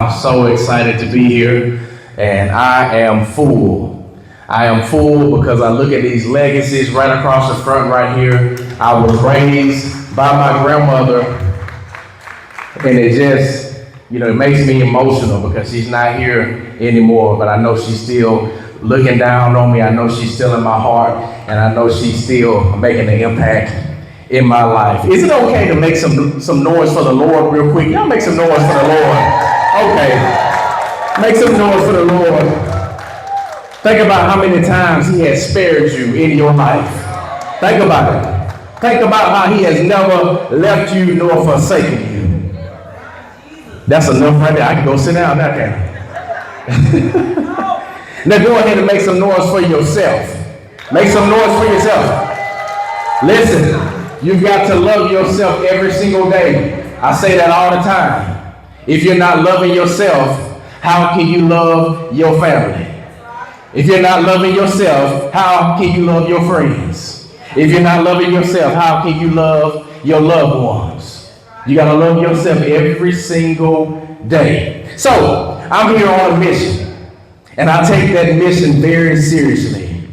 I'm so excited to be here, and I am full. I am full because I look at these legacies right across the front right here. I was raised by my grandmother, and it just, it makes me emotional because she's not here anymore, but I know she's still looking down on me. I know she's still in my heart, and I know she's still making an impact in my life. Is it okay to make some noise for the Lord real quick? Y'all make some noise for the Lord. Okay, make some noise for the Lord. Think about how many times He has spared you in your life. Think about it. Think about how He has never left you nor forsaken you. That's enough right there. I can go sit down now, can I? Now go ahead and make some noise for yourself. Make some noise for yourself. Listen, you've got to love yourself every single day. I say that all the time. If you're not loving yourself, how can you love your family? If you're not loving yourself, how can you love your friends? If you're not loving yourself, how can you love your loved ones? You got to love yourself every single day. So, I'm here on a mission, and I take that mission very seriously.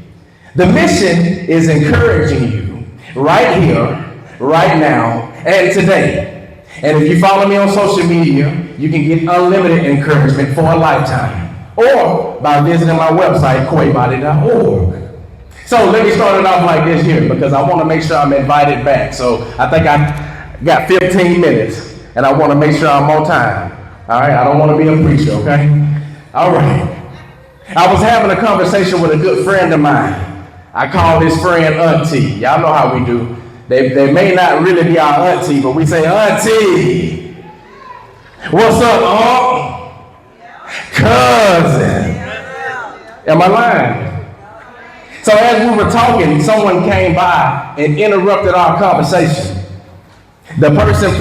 The mission is encouraging you right here, right now, and today. And if you follow me on social media, you can get unlimited encouragement for a lifetime, or by visiting my website, Boddie.org. So let me start it off like this here, because I want to make sure I'm invited back. So I think I got 15 minutes, and I want to make sure I'm on time. All right, I don't want to be a preacher, okay? All right. I was having a conversation with a good friend of mine. I call this friend Auntie. Y'all know how we do. They may not really be our auntie, but we say, Auntie, what's up, Unc? Cousin. Am I lying? So as we were talking, someone came by and interrupted our conversation. The person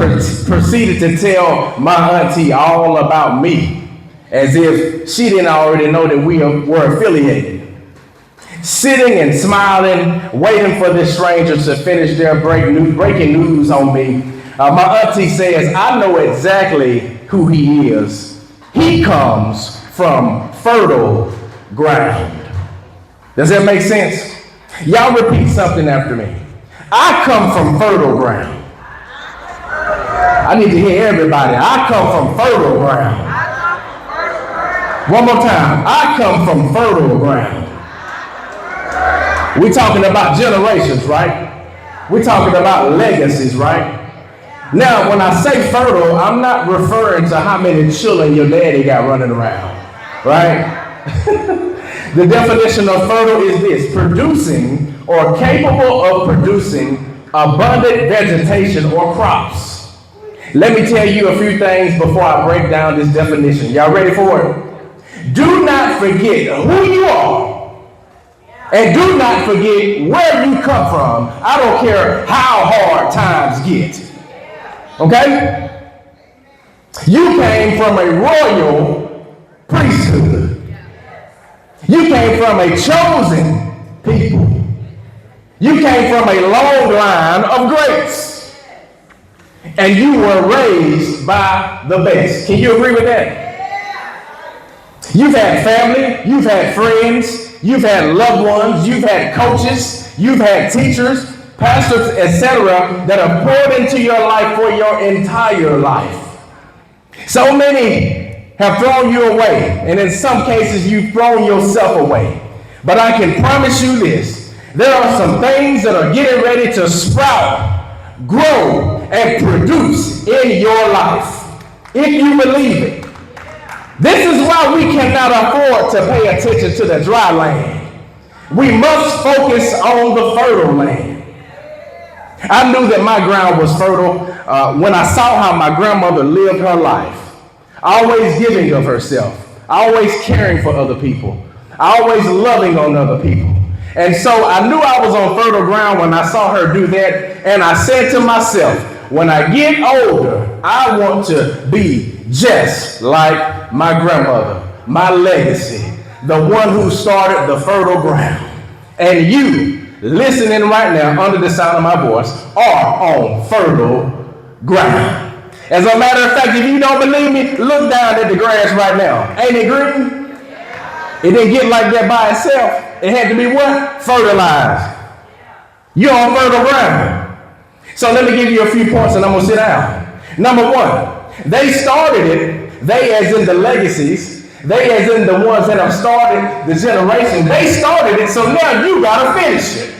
proceeded to tell my auntie all about me, as if she didn't already know that we were affiliated. Sitting and smiling, waiting for this stranger to finish their breaking news on me. My auntie says, I know exactly who he is. He comes from fertile ground. Does that make sense? Y'all repeat something after me. I come from fertile ground. I need to hear everybody. I come from fertile ground. One more time. I come from fertile ground. We're talking about generations, right? We're talking about legacies, right? Now, when I say fertile, I'm not referring to how many children your daddy got running around, right? The definition of fertile is this: producing or capable of producing abundant vegetation or crops. Let me tell you a few things before I break down this definition. Y'all ready for it? Do not forget who you are. And do not forget where you come from. I don't care how hard times get. Okay? You came from a royal priesthood. You came from a chosen people. You came from a long line of greats. And you were raised by the best. Can you agree with that? You've had family, you've had friends, you've had loved ones, you've had coaches, you've had teachers, pastors, etc. that have poured into your life for your entire life. So many have thrown you away, and in some cases you've thrown yourself away. But I can promise you this: there are some things that are getting ready to sprout, grow, and produce in your life, if you believe it. This is why we cannot afford to pay attention to the dry land. We must focus on the fertile land. I knew that my ground was fertile when I saw how my grandmother lived her life, always giving of herself, always caring for other people, always loving on other people. And so I knew I was on fertile ground when I saw her do that, and I said to myself, when I get older, I want to be just like my grandmother, my legacy, the one who started the fertile ground. And you, listening right now under the sound of my voice, are on fertile ground. As a matter of fact, if you don't believe me, look down at the grass right now. Ain't it green? It didn't get like that by itself. It had to be what? Fertilized. You're on fertile ground. So let me give you a few points and I'm going to sit down. Number one, they started it. They as in the legacies. They as in the ones that have started the generation. They started it, so now you got to finish it.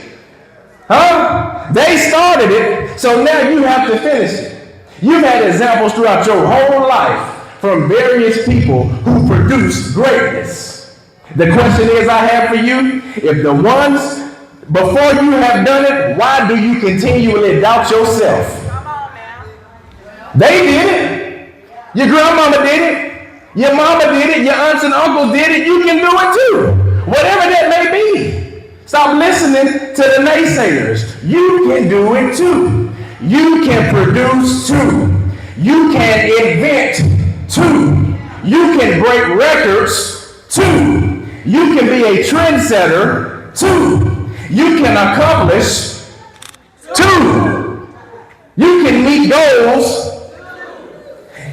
Huh? They started it, so now you have to finish it. You've had examples throughout your whole life from various people who produce greatness. The question is I have for you, if the ones before you have done it, why do you continually doubt yourself? Come on, man. They did it. Your grandmama did it. Your mama did it. Your aunts and uncles did it. You can do it too. Whatever that may be. Stop listening to the naysayers. You can do it too. You can produce too. You can invent too. You can break records too. You can be a trendsetter too. You can accomplish too. You can meet goals.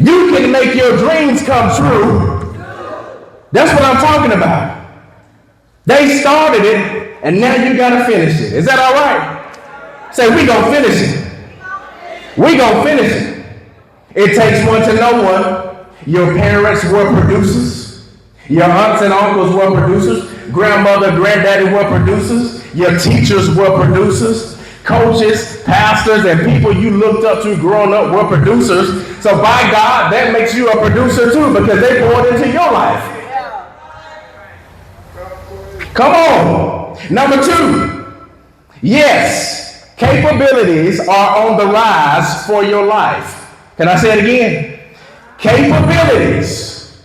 You can make your dreams come true. That's what I'm talking about. They started it, and now you got to finish it. Is that all right? Say, we going to finish it. We going to finish it. It takes one to know one. Your parents were producers. Your aunts and uncles were producers. Grandmother, granddaddy were producers. Your teachers were producers. Coaches, pastors, and people you looked up to growing up were producers. So by God, that makes you a producer too because they poured into your life. Come on. Number two. Yes, capabilities are on the rise for your life. Can I say it again? Capabilities.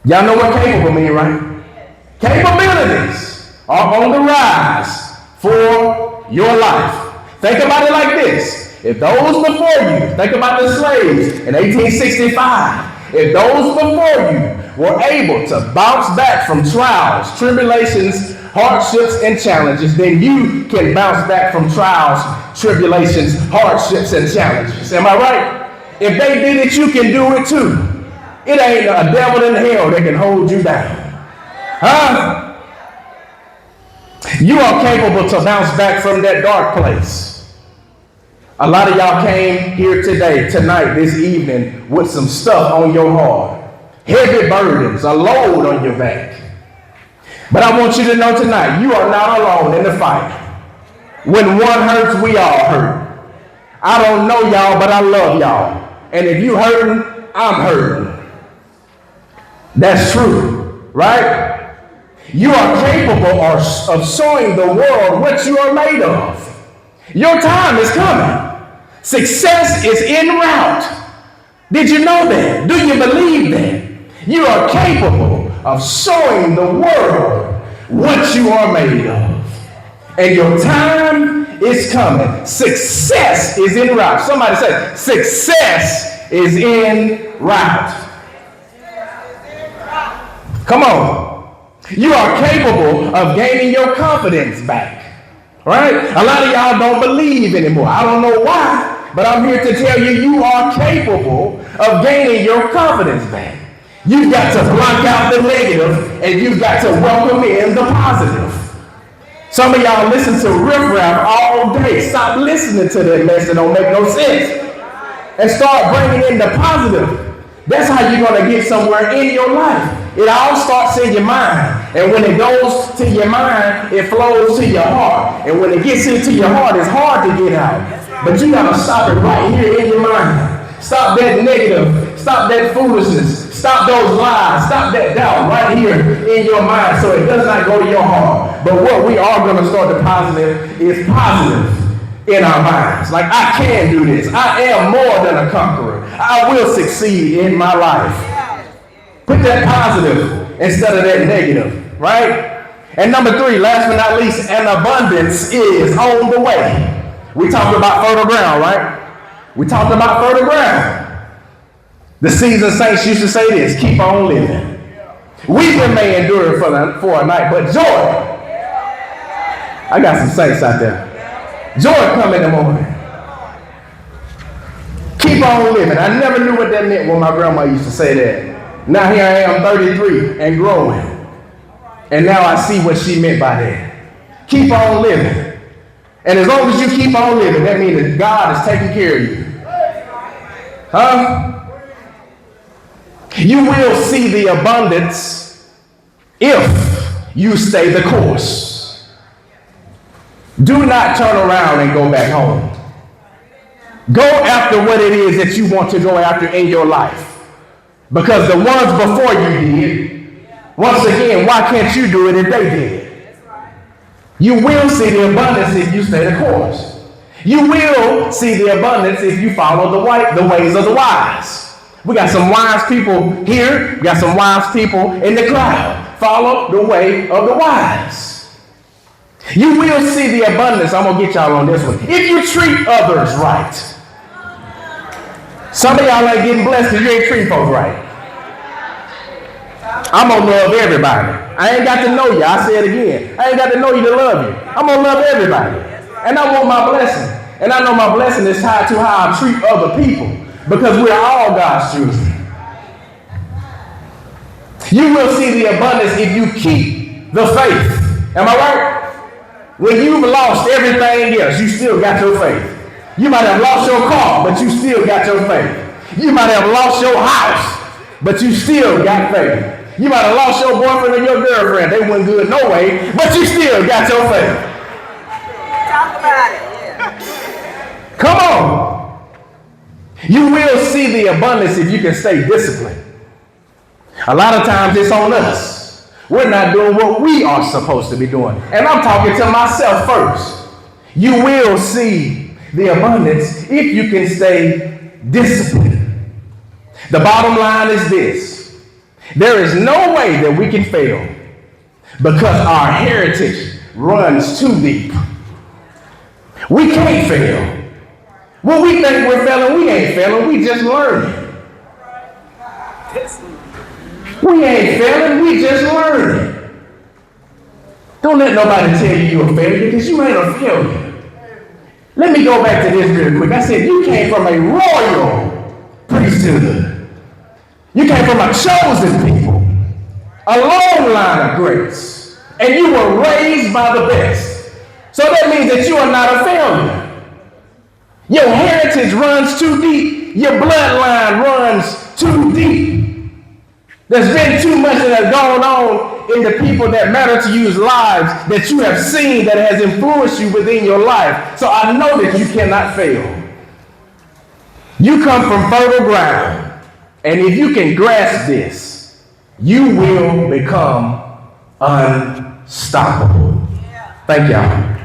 Y'all know what capable means, right? Capabilities are on the rise for your life. Think about it like this. If those before you, think about the slaves in 1865, if those before you were able to bounce back from trials, tribulations, hardships, and challenges, then you can bounce back from trials, tribulations, hardships, and challenges. Am I right? If they did it, you can do it too. It ain't a devil in hell that can hold you down. Huh? You are capable to bounce back from that dark place. A lot of y'all came here today, tonight, this evening, with some stuff on your heart. Heavy burdens, a load on your back. But I want you to know tonight, you are not alone in the fight. When one hurts, we all hurt. I don't know y'all, but I love y'all. And if you hurting, I'm hurting. That's true, right? You are capable of showing the world what you are made of. Your time is coming. Success is en route. Did you know that? Do you believe that? You are capable of showing the world what you are made of. And your time is coming. Success is en route. Somebody say, success is en route. Come on. You are capable of gaining your confidence back. Right? A lot of y'all don't believe anymore. I don't know why, but I'm here to tell you, you are capable of gaining your confidence back. You've got to block out the negative and you've got to welcome in the positive. Some of y'all listen to riffraff all day. Stop listening to that mess that don't make no sense. And start bringing in the positive. That's how you're going to get somewhere in your life. It all starts in your mind. And when it goes to your mind, it flows to your heart. And when it gets into your heart, it's hard to get out. But you got to stop it right here in your mind. Stop that negative. Stop that foolishness. Stop those lies. Stop that doubt right here in your mind so it does not go to your heart. But what we are going to start the positive is positive in our minds. Like, I can do this. I am more than a conqueror. I will succeed in my life. Put that positive instead of that negative, right? And number three, last but not least, an abundance is on the way. We talked about fertile ground, right? We talked about fertile ground. The seasoned saints used to say this, keep on living. Weeping may endure for a night, but joy. I got some saints out there. Joy come in the morning. Keep on living. I never knew what that meant when my grandma used to say that. Now here I am, 33 and growing. And now I see what she meant by that. Keep on living. And as long as you keep on living, that means that God is taking care of you. Huh? You will see the abundance if you stay the course. Do not turn around and go back home. Go after what it is that you want to go after in your life. Because the ones before you did, once again, why can't you do it if they did? You will see the abundance if you stay the course. You will see the abundance if you follow the ways of the wise. We got some wise people here. We got some wise people in the crowd. Follow the way of the wise. You will see the abundance. I'm going to get y'all on this one. If you treat others right. Some of y'all ain't getting blessed because you ain't treating folks right. I'm going to love everybody. I ain't got to know you. I say it again. I ain't got to know you to love you. I'm going to love everybody. And I want my blessing. And I know my blessing is tied to how I treat other people. Because we're all God's children. You will see the abundance if you keep the faith. Am I right? When you've lost everything else, you still got your faith. You might have lost your car, but you still got your faith. You might have lost your house, but you still got faith. You might have lost your boyfriend or your girlfriend. They weren't good no way, but you still got your faith. Talk about it. Yeah. Come on. You will see the abundance if you can stay disciplined. A lot of times it's on us. We're not doing what we are supposed to be doing. And I'm talking to myself first. You will see the abundance if you can stay disciplined. The bottom line is this. There is no way that we can fail because our heritage runs too deep. We can't fail. When we think we're failing, we ain't failing. We just learning. We ain't failing. We just learning. Don't let nobody tell you you're a failure because you ain't a failure. Let me go back to this real quick. I said you came from a royal priesthood. You came from a chosen people, a long line of grace, and you were raised by the best. So that means that you are not a failure. Your heritage runs too deep. Your bloodline runs too deep. There's been too much that has gone on in the people that matter to you's lives that you have seen that has influenced you within your life. So I know that you cannot fail. You come from fertile ground. And if you can grasp this, you will become unstoppable. Thank y'all.